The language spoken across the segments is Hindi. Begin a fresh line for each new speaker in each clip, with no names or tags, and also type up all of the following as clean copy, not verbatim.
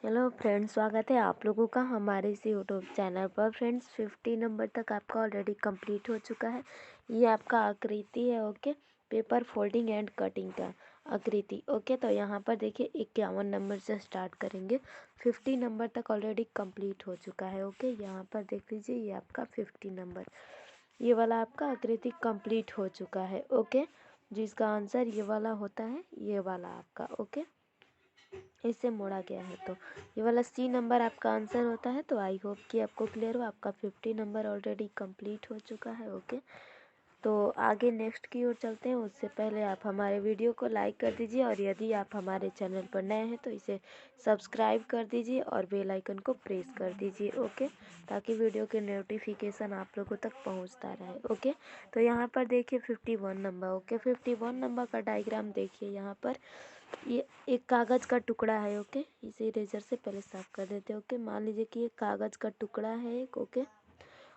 हेलो फ्रेंड्स, स्वागत है आप लोगों का हमारे इस यूट्यूब चैनल पर। फ्रेंड्स 50 नंबर तक आपका ऑलरेडी कंप्लीट हो चुका है। ये आपका आकृति है, okay. Paper folding and cutting का आकृति, ओके। तो यहाँ पर देखिए 51 नंबर से स्टार्ट करेंगे। 50 नंबर तक ऑलरेडी कंप्लीट हो चुका है, ओके। यहाँ पर देख लीजिए, ये आपका 50 नंबर, ये वाला आपका आकृति कंप्लीट हो चुका है, ओके। जिसका आंसर ये वाला होता है, ये वाला आपका, ओके। इसे मोड़ा गया है, तो ये वाला सी नंबर आपका आंसर होता है। तो आई होप कि आपको क्लियर हो। आपका 50 नंबर ऑलरेडी कंप्लीट हो चुका है, ओके। तो आगे नेक्स्ट की ओर चलते हैं। उससे पहले आप हमारे वीडियो को लाइक कर दीजिए, और यदि आप हमारे चैनल पर नए हैं तो इसे सब्सक्राइब कर दीजिए और बेल आइकन को प्रेस कर दीजिए, ओके। ताकि वीडियो के नोटिफिकेशन आप लोगों तक पहुंचता रहे, ओके। तो यहाँ पर देखिए 51 नंबर, ओके। 51 नंबर का डायग्राम देखिए। यहाँ पर ये एक कागज़ का टुकड़ा है, ओके। इसे इरेजर से पहले साफ कर देते हैं, ओके। मान लीजिए कि ये कागज़ का टुकड़ा है एक, ओके।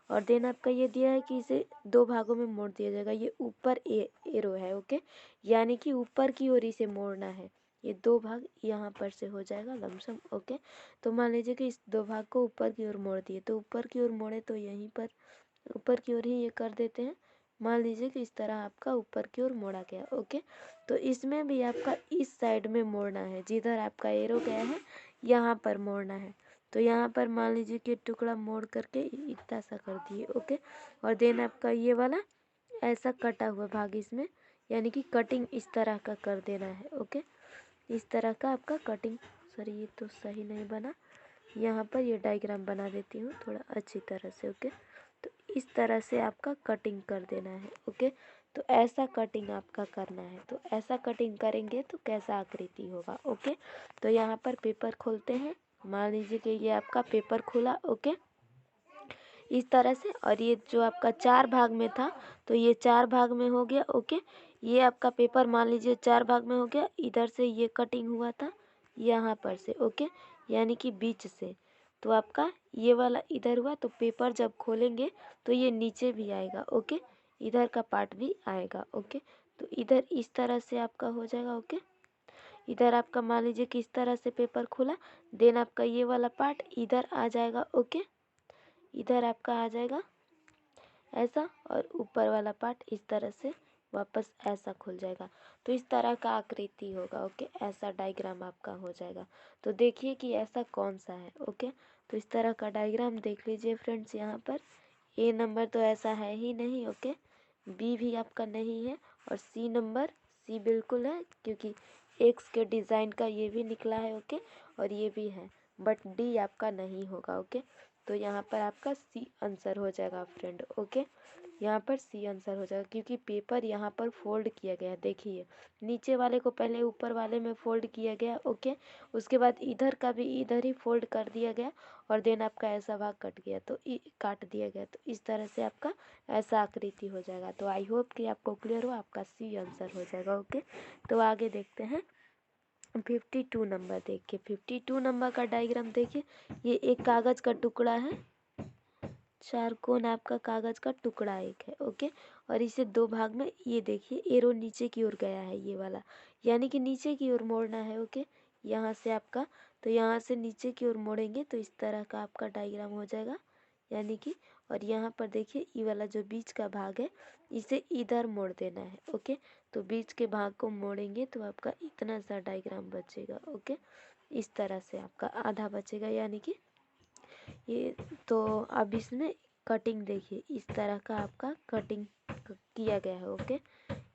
और देन आपका ये दिया है कि इसे दो भागों में मोड़ दिया जाएगा। ये ऊपर एरो है, ओके। यानी कि ऊपर की ओर इसे मोड़ना है। ये दो भाग यहाँ पर से हो जाएगा लमसम, ओके। तो मान लीजिए कि इस दो भाग को ऊपर की ओर मोड़ दिए, तो ऊपर की ओर मोड़े तो यहीं पर ऊपर की ओर ही ये कर देते हैं। मान लीजिए कि इस तरह आपका ऊपर की ओर मोड़ा गया, ओके। तो इसमें भी आपका इस साइड में मोड़ना है, जिधर आपका एरो गया है यहाँ पर मोड़ना है। तो यहाँ पर मान लीजिए कि टुकड़ा मोड़ करके इतना सा कर दिए, ओके। और देन आपका ये वाला ऐसा कटा हुआ भाग इसमें, यानी कि कटिंग इस तरह का कर देना है, ओके। इस तरह का आपका कटिंग, सॉरी ये तो सही नहीं बना। यहाँ पर ये डायग्राम बना देती हूँ थोड़ा अच्छी तरह से, ओके। तो इस तरह से आपका कटिंग कर देना है, ओके। तो ऐसा कटिंग आपका करना है। तो ऐसा कटिंग करेंगे तो कैसा आकृति होगा, ओके। तो यहाँ पर पेपर खोलते हैं। मान लीजिए कि ये आपका पेपर खुला, ओके, इस तरह से। और ये जो आपका चार भाग में था, तो ये चार भाग में हो गया, ओके। ये आपका पेपर मान लीजिए चार भाग में हो गया। इधर से ये कटिंग हुआ था यहाँ पर से, ओके, यानी कि बीच से। तो आपका ये वाला इधर हुआ, तो पेपर जब खोलेंगे तो ये नीचे भी आएगा, ओके। इधर का पार्ट भी आएगा, ओके। तो इधर इस तरह से आपका हो जाएगा, ओके। इधर आपका मान लीजिए कि इस तरह से पेपर खुला, देन आपका ये वाला पार्ट इधर आ जाएगा, ओके। इधर आपका आ जाएगा ऐसा, और ऊपर वाला पार्ट इस तरह से वापस ऐसा खुल जाएगा। तो इस तरह का आकृति होगा, ओके। ऐसा डायग्राम आपका हो जाएगा। तो देखिए कि ऐसा कौन सा है, ओके। तो इस तरह का डायग्राम देख लीजिए फ्रेंड्स। यहाँ पर ए नंबर तो ऐसा है ही नहीं, ओके। बी भी आपका नहीं है, और सी नंबर, सी बिल्कुल है क्योंकि एक्स के डिज़ाइन का ये भी निकला है, ओके। और ये भी है, बट डी आपका नहीं होगा, ओके। तो यहाँ पर आपका सी आंसर हो जाएगा फ्रेंड, ओके। यहाँ पर सी आंसर हो जाएगा क्योंकि पेपर यहाँ पर फोल्ड किया गया, देखिए। नीचे वाले को पहले ऊपर वाले में फोल्ड किया गया, ओके। उसके बाद इधर का भी इधर ही फोल्ड कर दिया गया, और देन आपका ऐसा भाग कट गया, तो काट दिया गया। तो इस तरह से आपका ऐसा आकृति हो जाएगा। तो आई होप कि आपको क्लियर हो। आपका सी आंसर हो जाएगा, ओके। तो आगे देखते हैं 52 नंबर। देखिए 52 नंबर का डायग्राम देखिए। ये एक कागज़ का टुकड़ा है, चार कोन आपका कागज़ का टुकड़ा एक है, ओके। और इसे दो भाग में, ये देखिए एरो नीचे की ओर गया है ये वाला, यानी कि नीचे की ओर मोड़ना है, ओके। यहाँ से आपका, तो यहाँ से नीचे की ओर मोड़ेंगे तो इस तरह का आपका डायग्राम हो जाएगा, यानी कि। और यहाँ पर देखिए ये वाला जो बीच का भाग है, इसे इधर मोड़ देना है, ओके। तो बीच के भाग को मोड़ेंगे तो आपका इतना सा डायग्राम बचेगा, ओके। इस तरह से आपका आधा बचेगा, यानी कि ये। तो अब इसमें कटिंग देखिए, इस तरह का आपका कटिंग किया गया है, ओके।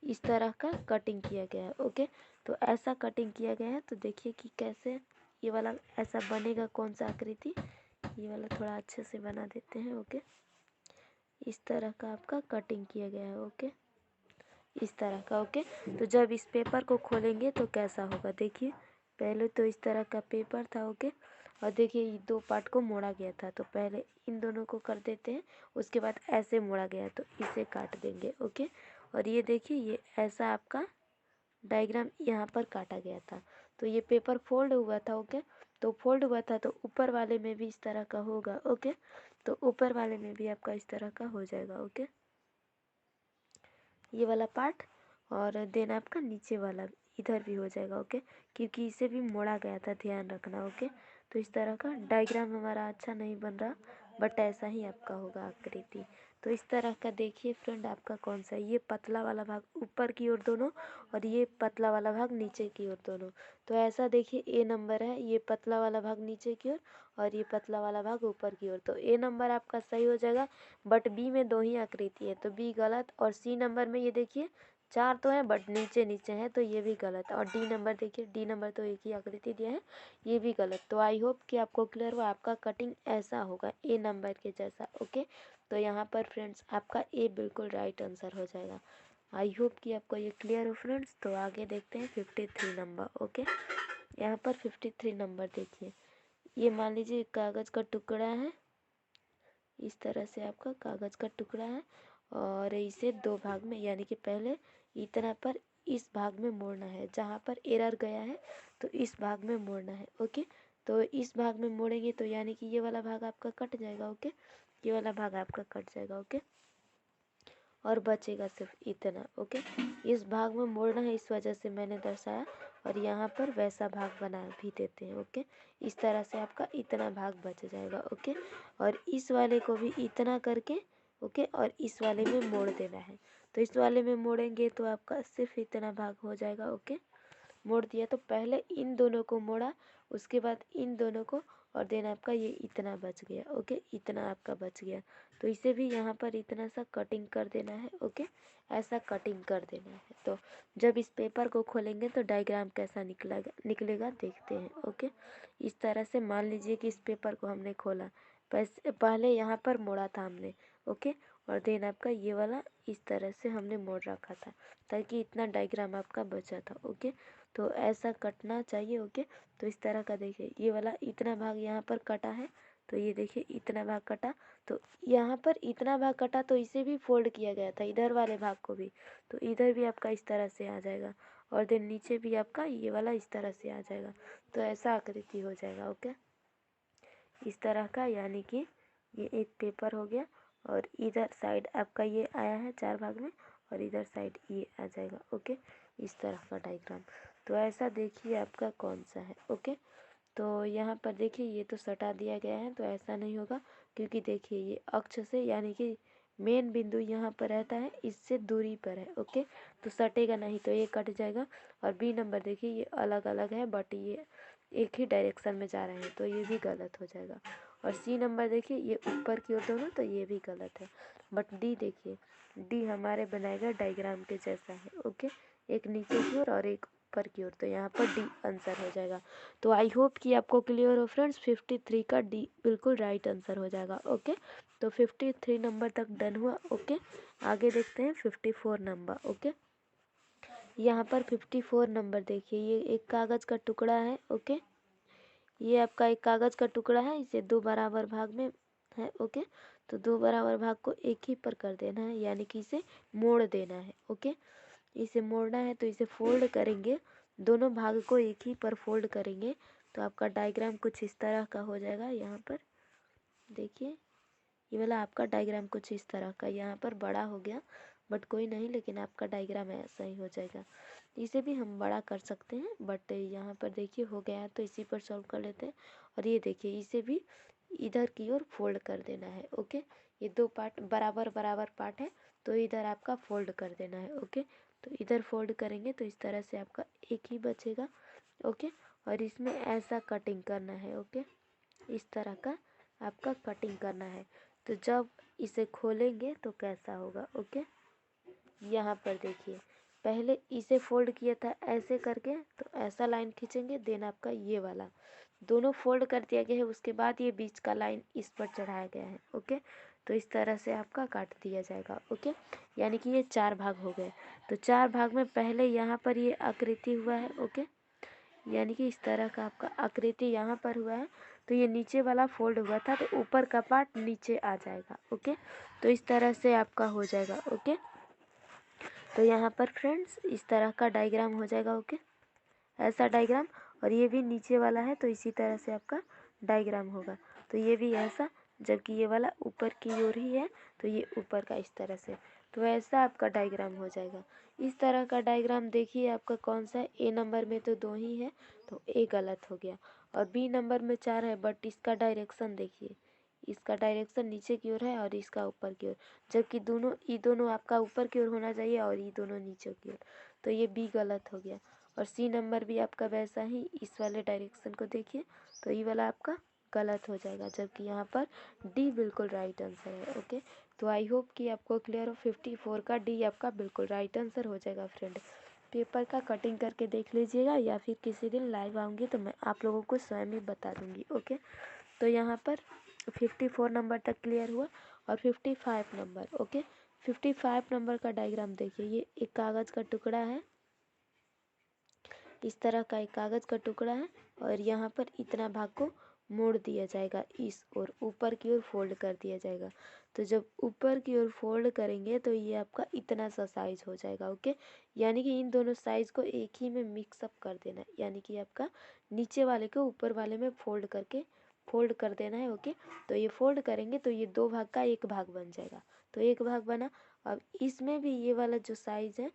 इस तरह का कटिंग किया गया है, ओके। तो ऐसा कटिंग किया गया है। तो देखिए कि कैसे ये वाला ऐसा बनेगा, कौन सा आकृति। ये वाला थोड़ा अच्छे से बना देते हैं, ओके। इस तरह का आपका कटिंग किया गया है, ओके। इस तरह का, ओके। तो जब इस पेपर को खोलेंगे तो कैसा होगा, देखिए। पहले तो इस तरह का पेपर था, ओके। और देखिए ये दो पार्ट को मोड़ा गया था, तो पहले इन दोनों को कर देते हैं। उसके बाद ऐसे मोड़ा गया, तो इसे काट देंगे, ओके। और ये देखिए ये ऐसा आपका डायग्राम यहाँ पर काटा गया था। तो ये पेपर फोल्ड हुआ था, ओके। तो फोल्ड हुआ था, तो ऊपर वाले में भी इस तरह का होगा, ओके। तो ऊपर वाले में भी आपका इस तरह का हो जाएगा, ओके। ये वाला पार्ट, और देन आपका नीचे वाला इधर भी हो जाएगा। ओके, क्योंकि इसे भी मोड़ा गया था, ध्यान रखना। ओके, तो इस तरह का डायग्राम हमारा अच्छा नहीं बन रहा, बट ऐसा ही आपका होगा आकृति। तो इस तरह का देखिए फ्रेंड, आपका कौन सा है, ये पतला वाला भाग ऊपर की ओर दोनों, और ये पतला वाला भाग नीचे की ओर दोनों। तो ऐसा देखिए ए नंबर है, ये पतला वाला भाग नीचे की ओर और ये पतला वाला भाग ऊपर की ओर। तो ए नंबर आपका सही हो जाएगा, बट बी में 2 ही आकृति है, तो बी गलत। और सी नंबर में ये देखिए 4 तो हैं बट नीचे नीचे है, तो ये भी गलत। और डी नंबर देखिए, डी नंबर तो एक ही आकृति दिया है, ये भी गलत। तो आई होप कि आपको क्लियर हुआ, आपका कटिंग ऐसा होगा ए नंबर के जैसा। ओके, तो यहाँ पर फ्रेंड्स आपका ए बिल्कुल राइट आंसर हो जाएगा। आई होप कि आपको ये क्लियर हो फ्रेंड्स। तो आगे देखते हैं 53 नंबर। ओके, यहाँ पर 53 नंबर देखिए, ये मान लीजिए कागज़ का टुकड़ा है, इस तरह से आपका कागज़ का टुकड़ा है, और इसे 2 भाग में, यानी कि पहले इतना पर इस भाग में मोड़ना है, जहाँ पर एरर गया है तो इस भाग में मोड़ना है। ओके, तो इस भाग में मोड़ेंगे तो यानी कि ये वाला भाग आपका कट जाएगा। ओके, ये वाला भाग आपका कट जाएगा। ओके, और बचेगा सिर्फ इतना। ओके, इस भाग में मोड़ना है, इस वजह से मैंने दर्शाया, और यहाँ पर वैसा भाग बना भी देते हैं। ओके, इस तरह से आपका इतना भाग बच जाएगा। ओके, और इस वाले को भी इतना करके, ओके, और इस वाले में मोड़ देना है। तो इस वाले में मोड़ेंगे तो आपका सिर्फ इतना भाग हो जाएगा। ओके, मोड़ दिया, तो पहले इन दोनों को मोड़ा, उसके बाद इन दोनों को, और देन आपका ये इतना बच गया। ओके, इतना आपका बच गया, तो इसे भी यहाँ पर इतना सा कटिंग कर देना है। ओके, ऐसा कटिंग कर देना है। तो जब इस पेपर को खोलेंगे तो डायग्राम कैसा निकलेगा देखते हैं। ओके, इस तरह से मान लीजिए कि इस पेपर को हमने खोला, पहले यहाँ पर मोड़ा था हमने। ओके, और देन आपका ये वाला इस तरह से हमने मोड़ रखा था, ताकि इतना डायग्राम आपका बचा था। ओके, तो ऐसा कटना चाहिए। ओके, तो इस तरह का देखिए, ये वाला इतना भाग यहाँ पर कटा है, तो ये देखिए इतना भाग कटा, तो यहाँ पर इतना भाग कटा, तो इसे भी फोल्ड किया गया था, इधर वाले भाग को भी, तो इधर भी आपका इस तरह से आ जाएगा, और देन नीचे भी आपका ये वाला इस तरह से आ जाएगा, तो ऐसा आकृति हो जाएगा। ओके, इस तरह का, यानी कि ये एक पेपर हो गया, और इधर साइड आपका ये आया है 4 भाग में, और इधर साइड ये आ जाएगा। ओके, इस तरह का डायग्राम। तो ऐसा देखिए आपका कौन सा है। ओके, तो यहाँ पर देखिए ये तो सटा दिया गया है, तो ऐसा नहीं होगा, क्योंकि देखिए ये अक्ष से, यानी कि मेन बिंदु यहाँ पर रहता है, इससे दूरी पर है। ओके, तो सटेगा नहीं, तो ये कट जाएगा। और बी नंबर देखिए ये अलग अलग है, बट ये एक ही डायरेक्शन में जा रहे हैं, तो ये भी गलत हो जाएगा। और सी नंबर देखिए ये ऊपर की ओर दोनों, तो ये भी गलत है। बट डी देखिए, डी हमारे बनाएगा डायग्राम के जैसा है। ओके, एक नीचे की ओर और एक ऊपर की ओर, तो यहाँ पर डी आंसर हो जाएगा। तो आई होप कि आपको क्लियर हो फ्रेंड्स, 53 का डी बिल्कुल राइट आंसर हो जाएगा। ओके, तो 53 नंबर तक डन हुआ। ओके, आगे देखते हैं 54 नंबर। ओके, यहाँ पर 54 नंबर देखिए, ये एक कागज़ का टुकड़ा है। ओके, ये आपका एक कागज़ का टुकड़ा है, इसे 2 बराबर भाग में है। ओके, तो 2 बराबर भाग को एक ही पर कर देना है, यानी कि इसे मोड़ देना है। ओके, इसे मोड़ना है, तो इसे फोल्ड करेंगे, दोनों भाग को एक ही पर फोल्ड करेंगे, तो आपका डायग्राम कुछ इस तरह का हो जाएगा। यहाँ पर देखिए, ये वाला आपका डायग्राम कुछ इस तरह का, यहाँ पर बड़ा हो गया, बट कोई नहीं, लेकिन आपका डायग्राम ऐसा ही हो जाएगा। इसे भी हम बड़ा कर सकते हैं, बट यहाँ पर देखिए हो गया है, तो इसी पर सॉल्व कर लेते हैं। और ये देखिए, इसे भी इधर की ओर फोल्ड कर देना है। ओके, ये 2 पार्ट बराबर बराबर पार्ट है, तो इधर आपका फोल्ड कर देना है। ओके, तो इधर फोल्ड करेंगे तो इस तरह से आपका एक ही बचेगा। ओके, और इसमें ऐसा कटिंग करना है। ओके, इस तरह का आपका कटिंग करना है। तो जब इसे खोलेंगे तो कैसा होगा। ओके, यहाँ पर देखिए, पहले इसे फोल्ड किया था ऐसे करके, तो ऐसा लाइन खींचेंगे, देन आपका ये वाला दोनों फोल्ड कर दिया गया है, उसके बाद ये बीच का लाइन इस पर चढ़ाया गया है। ओके, तो इस तरह से आपका काट दिया जाएगा। ओके, यानी कि ये 4 भाग हो गए, तो 4 भाग में पहले यहाँ पर ये आकृति हुआ है। ओके, यानी कि इस तरह का आपका आकृति यहाँ पर हुआ है, तो ये नीचे वाला फोल्ड हुआ था, तो ऊपर का पार्ट नीचे आ जाएगा। ओके, तो इस तरह से आपका हो जाएगा। ओके, तो यहाँ पर फ्रेंड्स इस तरह का डायग्राम हो जाएगा। ओके, ऐसा डायग्राम, और ये भी नीचे वाला है, तो इसी तरह से आपका डायग्राम होगा। तो ये भी ऐसा, जबकि ये वाला ऊपर की ओर ही है, तो ये ऊपर का इस तरह से। तो ऐसा आपका डायग्राम हो जाएगा। इस तरह का डायग्राम देखिए आपका कौन सा है। ए नंबर में तो 2 ही है तो ए गलत हो गया, और बी नंबर में 4 है बट इसका डायरेक्शन देखिए, इसका डायरेक्शन नीचे की ओर है और इसका ऊपर की ओर, जबकि ये दोनों आपका ऊपर की ओर होना चाहिए और ये दोनों नीचे की ओर, तो ये बी गलत हो गया। और सी नंबर भी आपका वैसा ही, इस वाले डायरेक्शन को देखिए तो ये वाला आपका गलत हो जाएगा, जबकि यहाँ पर डी बिल्कुल राइट आंसर है। ओके, तो आई होप कि आपको क्लियर हो। 54 का डी आपका बिल्कुल राइट आंसर हो जाएगा फ्रेंड। पेपर का कटिंग करके देख लीजिएगा, या फिर किसी दिन लाइव आऊँगी तो मैं आप लोगों को स्वयं ही बता दूँगी। ओके, तो यहाँ पर 54 नंबर तक क्लियर हुआ। और 55 नंबर, ओके, 55 नंबर का डायग्राम देखिए। ये एक कागज़ का टुकड़ा है, इस तरह का एक कागज़ का टुकड़ा है, और यहाँ पर इतना भाग को मोड़ दिया जाएगा इस ओर, ऊपर की ओर फोल्ड कर दिया जाएगा। तो जब ऊपर की ओर फोल्ड करेंगे तो ये आपका इतना सा साइज हो जाएगा। ओके, यानी कि इन दोनों साइज को एक ही में मिक्सअप कर देना है, यानी कि आपका नीचे वाले को ऊपर वाले में फोल्ड कर देना है। ओके, तो ये फोल्ड करेंगे तो ये 2 भाग का एक भाग बन जाएगा, तो एक भाग बना। अब इसमें भी ये वाला जो साइज है,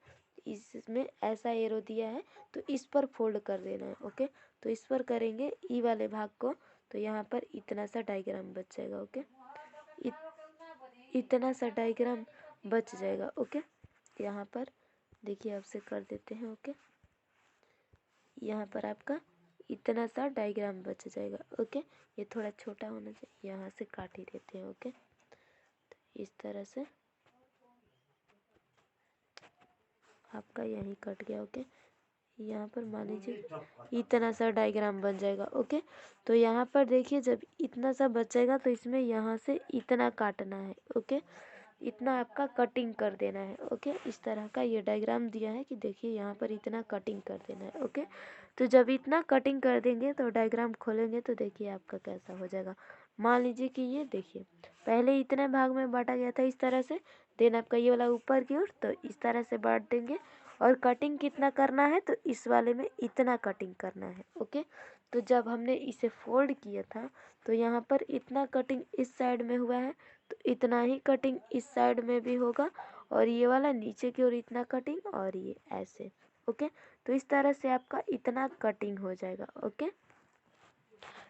इसमें ऐसा एरो दिया है तो इस पर फोल्ड कर देना है। ओके, तो इस पर करेंगे ई वाले भाग को, तो यहाँ पर इतना सा डायग्राम बच जाएगा। ओके, इतना सा डायग्राम बच जाएगा। ओके, यहाँ पर देखिए आपसे कर देते हैं। ओके, यहाँ पर आपका इतना सा डायग्राम बच जाएगा। ओके, ये थोड़ा छोटा होना चाहिए, यहाँ से काट ही देते हैं। ओके, तो इस तरह से आपका यहीं कट गया। ओके, यहाँ पर मान लीजिए इतना सा डायग्राम बन जाएगा। ओके, तो यहाँ पर देखिए जब इतना सा बचेगा तो इसमें यहाँ से इतना काटना है। ओके, इतना आपका कटिंग कर देना है। ओके, इस तरह का ये डायग्राम दिया है कि देखिए यहाँ पर इतना कटिंग कर देना है। ओके, तो जब इतना कटिंग कर देंगे तो डायग्राम खोलेंगे तो देखिए आपका कैसा हो जाएगा। मान लीजिए कि ये देखिए पहले इतने भाग में बांटा गया था इस तरह से, देन आपका ये वाला ऊपर की ओर, तो इस तरह से बांट देंगे। और कटिंग कितना करना है तो इस वाले में इतना कटिंग करना है। ओके, तो जब हमने इसे फोल्ड किया था तो यहाँ पर इतना कटिंग इस साइड में हुआ है, तो इतना ही कटिंग इस साइड में भी होगा, और ये वाला नीचे की ओर इतना कटिंग, और ये ऐसे। ओके, तो इस तरह से आपका इतना कटिंग हो जाएगा। ओके,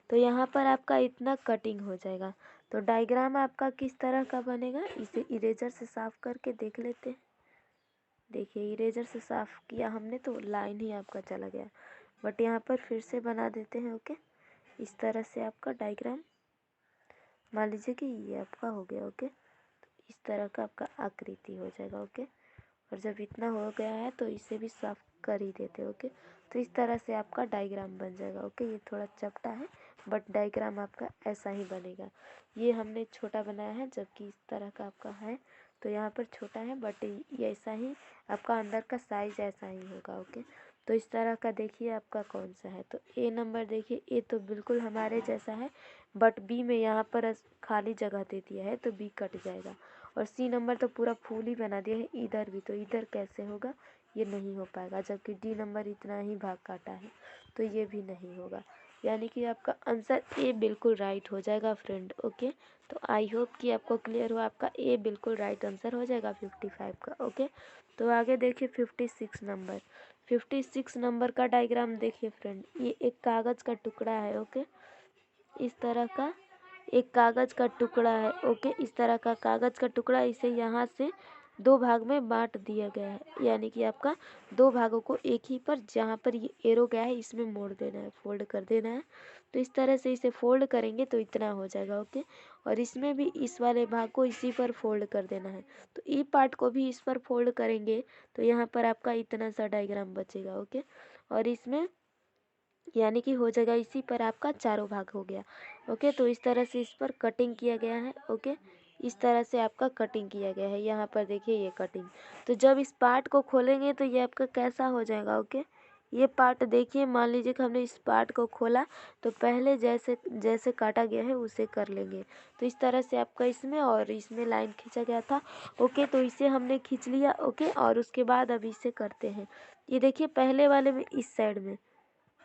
तो यहाँ पर आपका इतना कटिंग हो जाएगा। तो डायग्राम आपका किस तरह का बनेगा, इसे इरेजर से साफ करके देख लेते हैं। देखिए इरेजर से साफ किया हमने तो लाइन ही आपका चला गया, बट यहाँ पर फिर से बना देते हैं। ओके, इस तरह से आपका डायग्राम मान लीजिए कि ये आपका हो गया। ओके, तो इस तरह का आपका आकृति हो जाएगा। ओके, और जब इतना हो गया है तो इसे भी साफ कर ही देते। ओके, तो इस तरह से आपका डायग्राम बन जाएगा। ओके, ये थोड़ा चपटा है बट डायग्राम आपका ऐसा ही बनेगा। ये हमने छोटा बनाया है, जबकि इस तरह का आपका है तो यहाँ पर छोटा है, बट ये ऐसा ही आपका अंदर का साइज ऐसा ही होगा। ओके, तो इस तरह का देखिए आपका कौन सा है। तो ए नंबर देखिए, ए तो बिल्कुल हमारे जैसा है, बट बी में यहाँ पर खाली जगह दे दिया है तो बी कट जाएगा। और सी नंबर तो पूरा फूल ही बना दिया है इधर भी, तो इधर कैसे होगा, ये नहीं हो पाएगा। जबकि डी नंबर इतना ही भाग काटा है तो ये भी नहीं होगा, यानी कि आपका आंसर ए बिल्कुल राइट हो जाएगा फ्रेंड। ओके, तो आई होप कि आपको क्लियर हुआ, आपका ए बिल्कुल राइट आंसर हो जाएगा 55 का। ओके, तो आगे देखिए 56 नंबर। 56 नंबर का डायग्राम देखिए फ्रेंड, ये एक कागज़ का टुकड़ा है। ओके, इस तरह का एक कागज़ का टुकड़ा है। ओके, इस तरह का कागज़ का टुकड़ा, इसे यहाँ से 2 भाग में बांट दिया गया है, यानी कि आपका 2 भागों को एक ही पर जहाँ पर ये एरो गया है इसमें मोड़ देना है, फोल्ड कर देना है। तो इस तरह से इसे फोल्ड करेंगे तो इतना हो जाएगा। ओके, और इसमें भी इस वाले भाग को इसी पर फोल्ड कर देना है, तो ई पार्ट को भी इस पर फोल्ड करेंगे तो यहाँ पर आपका इतना सा डायग्राम बचेगा। ओके, और इसमें यानी कि हो जाएगा इसी पर आपका चारों भाग हो गया। ओके, तो इस तरह से इस पर कटिंग किया गया है। ओके, इस तरह से आपका कटिंग किया गया है, यहाँ पर देखिए ये कटिंग। तो जब इस पार्ट को खोलेंगे तो ये आपका कैसा हो जाएगा। ओके, ये पार्ट देखिए, मान लीजिए कि हमने इस पार्ट को खोला तो पहले जैसे जैसे काटा गया है उसे कर लेंगे। तो इस तरह से आपका इसमें और इसमें लाइन खींचा गया था। ओके, तो इसे हमने खींच लिया। ओके, और उसके बाद अब इसे करते हैं। ये देखिए पहले वाले में इस साइड में,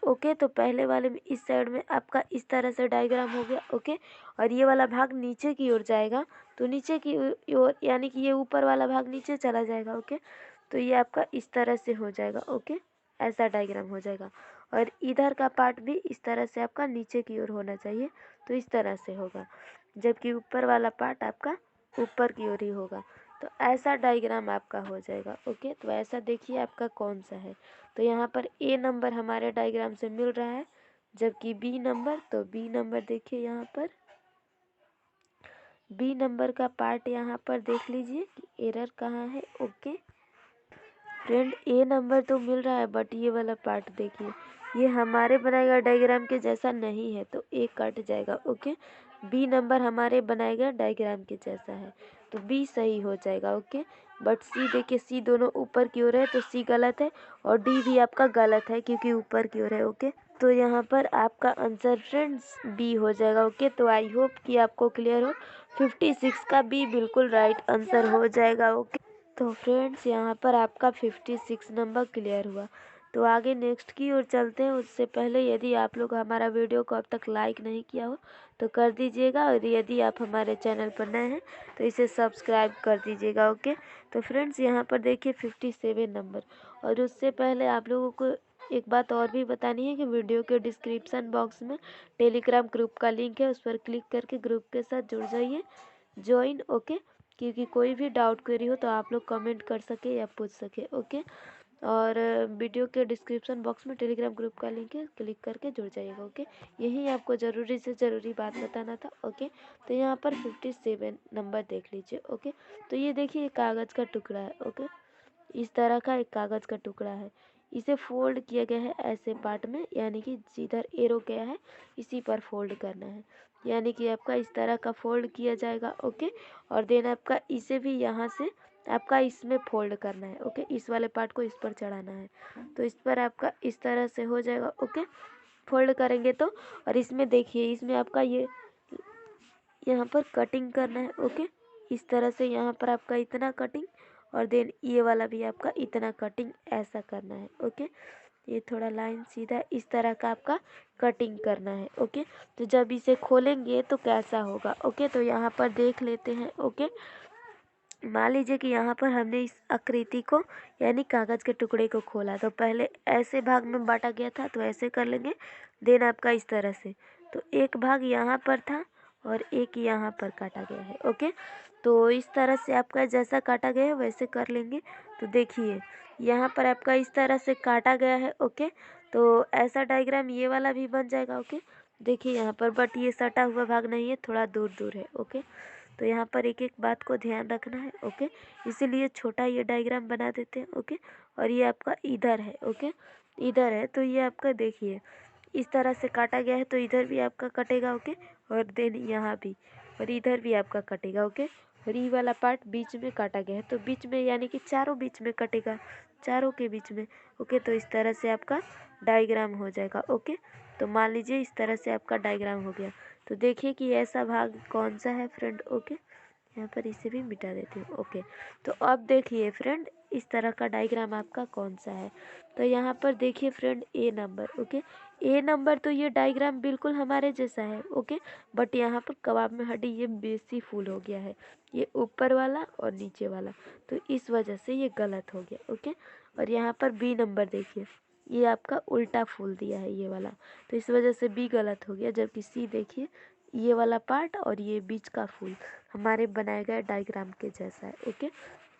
ओके। तो पहले वाले में इस साइड में आपका इस तरह से डायग्राम हो गया। ओके। और ये वाला भाग नीचे की ओर जाएगा, तो नीचे की ओर यानी कि ये ऊपर वाला भाग नीचे चला जाएगा। ओके। तो ये आपका इस तरह से हो जाएगा। ओके, ऐसा डायग्राम हो जाएगा। और इधर का पार्ट भी इस तरह से आपका नीचे की ओर होना चाहिए, तो इस तरह से होगा, जबकि ऊपर वाला पार्ट आपका ऊपर की ओर ही होगा। तो ऐसा डायग्राम आपका हो जाएगा। ओके। तो ऐसा देखिए आपका कौन सा है। तो यहाँ पर ए नंबर हमारे डायग्राम से मिल रहा है, जबकि बी नंबर, तो बी नंबर देखिए यहाँ पर बी नंबर का पार्ट यहाँ पर देख लीजिए कि एरर कहाँ है। ओके फ्रेंड, ए नंबर तो मिल रहा है, बट ये वाला पार्ट देखिए, ये हमारे बनाए गए डायग्राम के जैसा नहीं है, तो ए कट जाएगा। ओके। बी नंबर हमारे बनाए गए डायग्राम के जैसा है, तो बी सही हो जाएगा। ओके। बट सी देखिए, सी दोनों ऊपर की ओर है, तो सी गलत है, और डी भी आपका गलत है क्योंकि ऊपर की ओर है। ओके। तो यहाँ पर आपका आंसर फ्रेंड्स बी हो जाएगा। ओके। तो आई होप कि आपको क्लियर हो, 56 का बी बिल्कुल राइट आंसर हो जाएगा। ओके। तो फ्रेंड्स, यहाँ पर आपका 56 नंबर क्लियर हुआ। तो आगे नेक्स्ट की ओर चलते हैं। उससे पहले यदि आप लोग हमारा वीडियो को अब तक लाइक नहीं किया हो तो कर दीजिएगा, और यदि आप हमारे चैनल पर नए हैं तो इसे सब्सक्राइब कर दीजिएगा। ओके। तो फ्रेंड्स, यहाँ पर देखिए 57 नंबर। और उससे पहले आप लोगों को एक बात और भी बतानी है कि वीडियो के डिस्क्रिप्शन बॉक्स में टेलीग्राम ग्रुप का लिंक है, उस पर क्लिक करके ग्रुप के साथ जुड़ जाइए, ज्वाइन। ओके। क्योंकि कोई भी डाउट क्वेरी हो तो आप लोग कमेंट कर सके या पूछ सके। ओके। और वीडियो के डिस्क्रिप्शन बॉक्स में टेलीग्राम ग्रुप का लिंक है, क्लिक करके जुड़ जाइएगा। ओके। यही आपको ज़रूरी से ज़रूरी बात बताना था। ओके। तो यहाँ पर 57 नंबर देख लीजिए। ओके। तो ये देखिए कागज़ का टुकड़ा है। ओके। इस तरह का एक कागज़ का टुकड़ा है, इसे फोल्ड किया गया है ऐसे पार्ट में, यानी कि जिधर एरो गया है इसी पर फोल्ड करना है, यानी कि आपका इस तरह का फोल्ड किया जाएगा। ओके। और देन आपका इसे भी यहाँ से आपका इसमें फोल्ड करना है। ओके। इस वाले पार्ट को इस पर चढ़ाना है, तो इस पर आपका इस तरह से हो जाएगा। ओके। फोल्ड करेंगे तो, और इसमें देखिए, इसमें आपका ये यहाँ पर कटिंग करना है। ओके। इस तरह से यहाँ पर आपका इतना कटिंग, और देन ये वाला भी आपका इतना कटिंग, ऐसा करना है। ओके। ये थोड़ा लाइन सीधा इस तरह का आपका कटिंग करना है। ओके। तो जब इसे खोलेंगे तो कैसा होगा। ओके। तो यहाँ पर देख लेते हैं। ओके। मान लीजिए कि यहाँ पर हमने इस आकृति को यानी कागज़ के टुकड़े को खोला, तो पहले ऐसे भाग में बांटा गया था, तो ऐसे कर लेंगे। देन आपका इस तरह से, तो एक भाग यहाँ पर था और एक यहाँ पर काटा गया है। ओके। तो इस तरह से आपका जैसा काटा गया है वैसे कर लेंगे। तो देखिए यहाँ पर आपका इस तरह से काटा गया है। ओके। तो ऐसा डायग्राम ये वाला भी बन जाएगा। ओके। देखिए यहाँ पर, बट ये सटा हुआ भाग नहीं है, थोड़ा दूर दूर है। ओके। तो यहाँ पर एक एक बात को ध्यान रखना है। ओके। इसीलिए छोटा ये डायग्राम बना देते हैं। ओके। और ये आपका इधर है। ओके। इधर है, तो ये आपका देखिए इस तरह से काटा गया है, तो इधर भी आपका कटेगा। ओके। और देन यहाँ भी, और इधर भी आपका कटेगा। ओके। और ये वाला पार्ट बीच में काटा गया है, तो बीच में यानी कि चारों बीच में कटेगा, चारों के बीच में। ओके। तो इस तरह से आपका डायग्राम हो जाएगा। ओके। तो मान लीजिए इस तरह से आपका डायग्राम हो गया। तो देखिए कि ऐसा भाग कौन सा है फ्रेंड। ओके। यहाँ पर इसे भी मिटा देती हूँ। ओके। तो अब देखिए फ्रेंड, इस तरह का डायग्राम आपका कौन सा है। तो यहाँ पर देखिए फ्रेंड, ए नंबर। ओके। ए नंबर, तो ये डायग्राम बिल्कुल हमारे जैसा है। ओके। बट यहाँ पर कबाब में हड्डी ये बेसी फुल हो गया है, ये ऊपर वाला और नीचे वाला, तो इस वजह से ये गलत हो गया। ओके। और यहाँ पर बी नंबर देखिए, ये आपका उल्टा फूल दिया है ये वाला, तो इस वजह से बी गलत हो गया। जबकि सी देखिए, ये वाला पार्ट और ये बीच का फूल हमारे बनाए गए डायग्राम के जैसा है। ओके।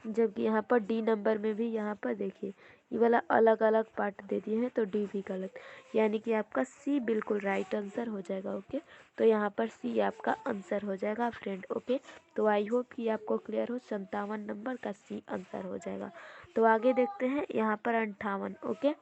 जबकि यहाँ पर डी नंबर में भी यहाँ पर देखिए ये वाला अलग अलग पार्ट दे दिए हैं, तो डी भी गलत, यानी कि आपका सी बिल्कुल राइट आंसर हो जाएगा। ओके। तो यहाँ पर सी आपका आंसर हो जाएगा फ्रेंड। ओके। तो आई होप कि आपको क्लियर हो, 57 नंबर का सी आंसर हो जाएगा। तो आगे देखते हैं यहाँ पर 58। ओके।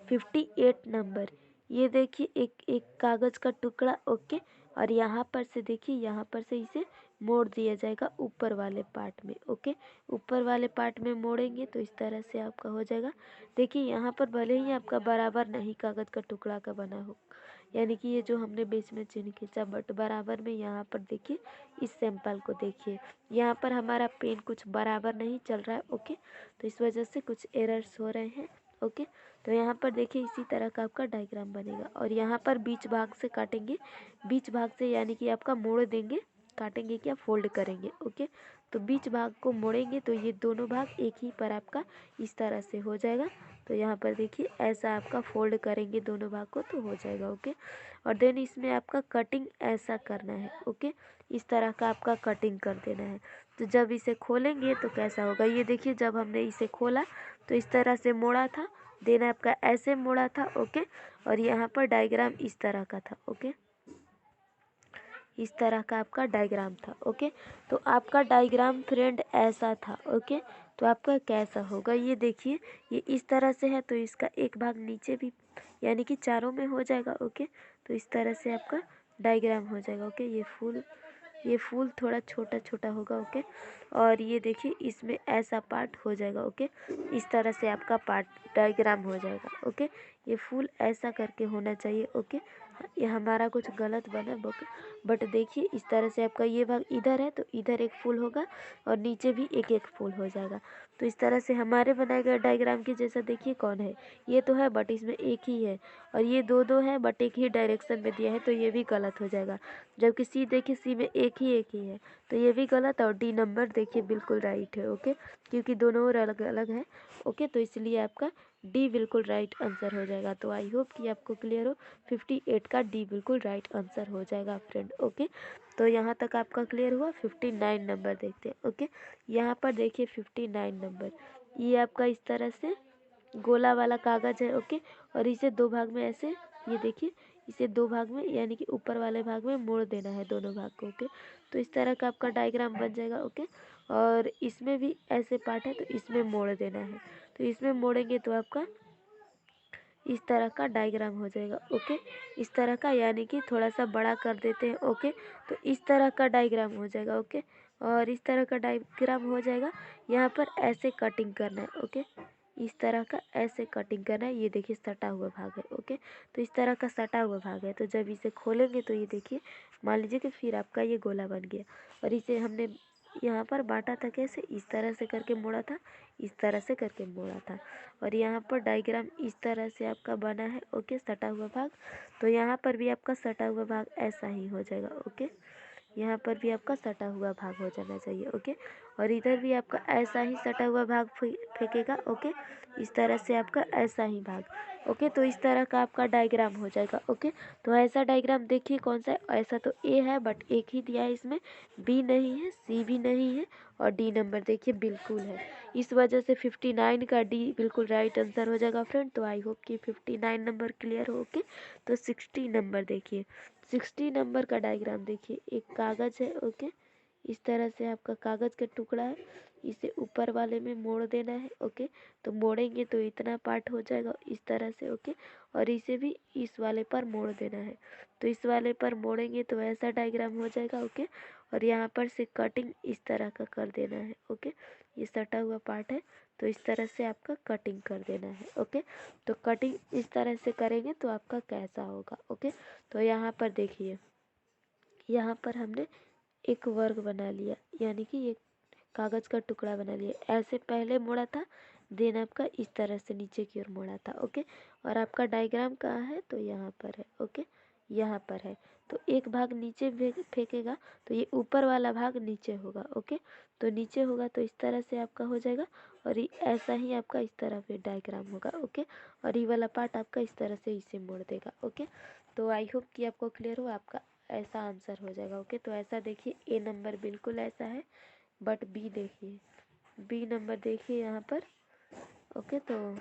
58 नंबर, ये देखिए एक एक कागज़ का टुकड़ा। ओके। और यहाँ पर से देखिए, यहाँ पर से इसे मोड़ दिया जाएगा ऊपर वाले पार्ट में। ओके। ऊपर वाले पार्ट में मोड़ेंगे तो इस तरह से आपका हो जाएगा। देखिए यहाँ पर भले ही आपका बराबर नहीं कागज़ का टुकड़ा का बना हो, यानी कि ये जो हमने बीच में चिन्ह खींचा, बट बराबर में यहाँ पर देखिए, इस सैंपल को देखिए, यहाँ पर हमारा पेन कुछ बराबर नहीं चल रहा है। ओके। तो इस वजह से कुछ एरर्स हो रहे हैं। ओके। तो यहाँ पर देखिए इसी तरह का आपका डायग्राम बनेगा। और यहाँ पर बीच भाग से काटेंगे, बीच भाग से यानी कि आपका मोड़ देंगे, काटेंगे क्या, फोल्ड करेंगे। ओके, तो बीच भाग को मोड़ेंगे तो ये दोनों भाग एक ही पर आपका इस तरह से हो जाएगा। तो यहाँ पर देखिए ऐसा आपका फोल्ड करेंगे दोनों भाग को तो हो जाएगा। ओके, और देन इसमें आपका कटिंग ऐसा करना है। ओके, इस तरह का आपका कटिंग कर देना है। तो जब इसे खोलेंगे तो कैसा होगा, ये देखिए जब हमने इसे खोला तो इस तरह से मोड़ा था, देन आपका ऐसे मोड़ा था। ओके, और यहाँ पर डायग्राम इस तरह का था। ओके, इस तरह का आपका डायग्राम था। ओके, तो आपका डायग्राम फ्रेंड ऐसा था। ओके, तो आपका कैसा होगा ये देखिए, ये इस तरह से है तो इसका एक भाग नीचे भी यानी कि चारों में हो जाएगा। ओके, तो इस तरह से आपका डायग्राम हो जाएगा। ओके, ये फूल थोड़ा छोटा छोटा होगा। ओके, और ये देखिए इसमें ऐसा पार्ट हो जाएगा। ओके, इस तरह से आपका पार्ट डायग्राम हो जाएगा। ओके, ये फूल ऐसा करके होना चाहिए। ओके, ये हमारा कुछ गलत बना बट देखिए इस तरह से आपका ये भाग इधर है तो इधर एक फूल होगा और नीचे भी एक एक फूल हो जाएगा। तो इस तरह से हमारे बनाए गए डायग्राम के जैसा देखिए कौन है, ये तो है बट इसमें एक ही है, और ये दो दो है बट एक ही डायरेक्शन में दिया है तो ये भी गलत हो जाएगा। जबकि सी देखिए सी में एक ही है तो ये भी गलत, और डी नंबर देखिए बिल्कुल राइट है। ओके, क्योंकि दोनों और अलग अलग है। ओके, तो इसलिए आपका डी बिल्कुल राइट आंसर हो जाएगा। तो आई होप कि आपको क्लियर हो, 58 का डी बिल्कुल राइट आंसर हो जाएगा फ्रेंड। ओके, तो यहाँ तक आपका क्लियर हुआ। 59 नंबर देखते हैं। ओके, यहाँ पर देखिए 59 नंबर, ये आपका इस तरह से गोला वाला कागज है। ओके, और इसे दो भाग में ऐसे, ये देखिए इसे दो भाग में यानी कि ऊपर वाले भाग में मोड़ देना है दोनों भाग को। ओके, तो इस तरह का आपका डायग्राम बन जाएगा। ओके, और इसमें भी ऐसे पार्ट है तो इसमें मोड़ देना है, तो इसमें मोड़ेंगे तो आपका इस तरह का डायग्राम हो जाएगा। ओके, इस तरह का यानी कि थोड़ा सा बड़ा कर देते हैं। ओके, तो इस तरह का डायग्राम हो जाएगा। ओके, और इस तरह का डायग्राम हो जाएगा। यहाँ पर ऐसे कटिंग करना है। ओके, इस तरह का ऐसे कटिंग करना है। ये देखिए सटा हुआ भाग है। ओके, तो इस तरह का सटा हुआ भाग है, तो जब इसे खोलेंगे तो ये देखिए मान लीजिए कि फिर आपका ये गोला बन गया, और इसे हमने यहाँ पर बांटा था कैसे, इस तरह से करके मोड़ा था, इस तरह से करके मोड़ा था, और यहाँ पर डायग्राम इस तरह से आपका बना है। ओके, सटा हुआ भाग, तो यहाँ पर भी आपका सटा हुआ भाग ऐसा ही हो जाएगा। ओके, यहाँ पर भी आपका सटा हुआ भाग हो जाना चाहिए। ओके, और इधर भी आपका ऐसा ही सटा हुआ भाग फेंकेगा। ओके, इस तरह से आपका ऐसा ही भाग। ओके, तो इस तरह का आपका डायग्राम हो जाएगा। ओके, तो ऐसा डायग्राम देखिए कौन सा है, ऐसा तो ए है बट एक ही दिया है इसमें, बी नहीं है, सी भी नहीं है, और डी नंबर देखिए बिल्कुल है। इस वजह से 59 का डी बिल्कुल राइट आंसर हो जाएगा फ्रेंड। तो आई होप कि 59 नंबर क्लियर हो। ओके, तो 60 नंबर देखिए, 60 नंबर का डायग्राम देखिए, एक कागज़ है। ओके, इस तरह से आपका कागज़ का टुकड़ा है, इसे ऊपर वाले में मोड़ देना है। ओके, तो मोड़ेंगे तो इतना पार्ट हो जाएगा इस तरह से। ओके, और इसे भी इस वाले पर मोड़ देना है, तो इस वाले पर मोड़ेंगे तो ऐसा डायग्राम हो जाएगा। ओके, और यहाँ पर से कटिंग इस तरह का कर देना है। ओके, ये सटा हुआ पार्ट है तो इस तरह से आपका कटिंग कर देना है। ओके, तो कटिंग इस तरह से करेंगे तो आपका कैसा होगा। ओके, तो यहाँ पर देखिए, यहाँ पर हमने एक वर्ग बना लिया, यानी कि एक कागज़ का टुकड़ा बना लिया। ऐसे पहले मोड़ा था, देन आपका इस तरह से नीचे की ओर मोड़ा था। ओके, और आपका डायग्राम कहाँ है, तो यहाँ पर है। ओके, यहाँ पर है, तो एक भाग नीचे फेंकेगा तो ये ऊपर वाला भाग नीचे होगा। ओके, तो नीचे होगा तो इस तरह से आपका हो जाएगा, और ये ऐसा ही आपका इस तरह पे डायग्राम होगा। ओके, और ये वाला पार्ट आपका इस तरह से इसे मोड़ देगा। ओके, तो आई होप कि आपको क्लियर हो, आपका ऐसा आंसर हो जाएगा। ओके, तो ऐसा देखिए ए नंबर बिल्कुल ऐसा है, बट बी देखिए, बी नंबर देखिए यहाँ पर। ओके, तो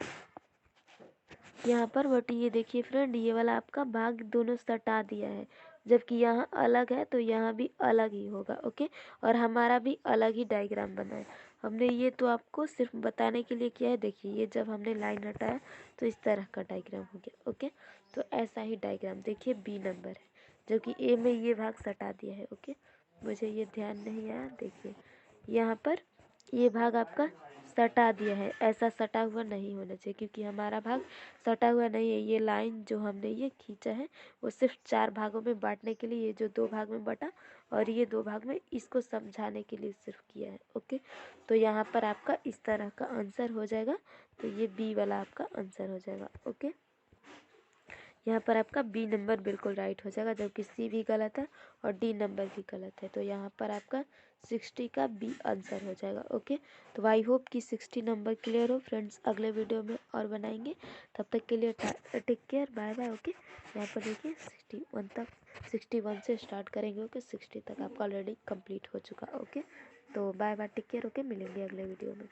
यहाँ पर बट ये देखिए फ्रेंड, ये वाला आपका भाग दोनों सटा दिया है, जबकि यहाँ अलग है तो यहाँ भी अलग ही होगा। ओके, और हमारा भी अलग ही डायग्राम बना है। हमने ये तो आपको सिर्फ बताने के लिए किया है। देखिए ये जब हमने लाइन हटाया तो इस तरह का डायग्राम हो गया। ओके, तो ऐसा ही डायग्राम देखिए बी नंबर है, जबकि ए में ये भाग सटा दिया है। ओके, मुझे ये ध्यान नहीं आया, देखिए यहाँ पर ये भाग आपका सटा दिया है, ऐसा सटा हुआ नहीं होना चाहिए क्योंकि हमारा भाग सटा हुआ नहीं है। ये लाइन जो हमने ये खींचा है वो सिर्फ 4 भागों में बांटने के लिए, ये जो 2 भाग में बटा और ये 2 भाग में, इसको समझाने के लिए सिर्फ किया है। ओके, तो यहाँ पर आपका इस तरह का आंसर हो जाएगा। तो ये बी वाला आपका आंसर हो जाएगा। ओके, यहाँ पर आपका बी नंबर बिल्कुल राइट हो जाएगा, जबकि सी भी गलत है और डी नंबर भी गलत है। तो यहाँ पर आपका 60 का बी आंसर हो जाएगा। ओके, तो आई होप कि 60 नंबर क्लियर हो फ्रेंड्स। अगले वीडियो में और बनाएंगे, तब तक के लिए take care, bye bye. Okay, यहाँ पर देखिए 61 तक, 61 से स्टार्ट करेंगे। ओके, 60 तक आपका ऑलरेडी कंप्लीट हो चुका। ओके, तो bye bye, take care. Okay, मिलेंगे अगले वीडियो में।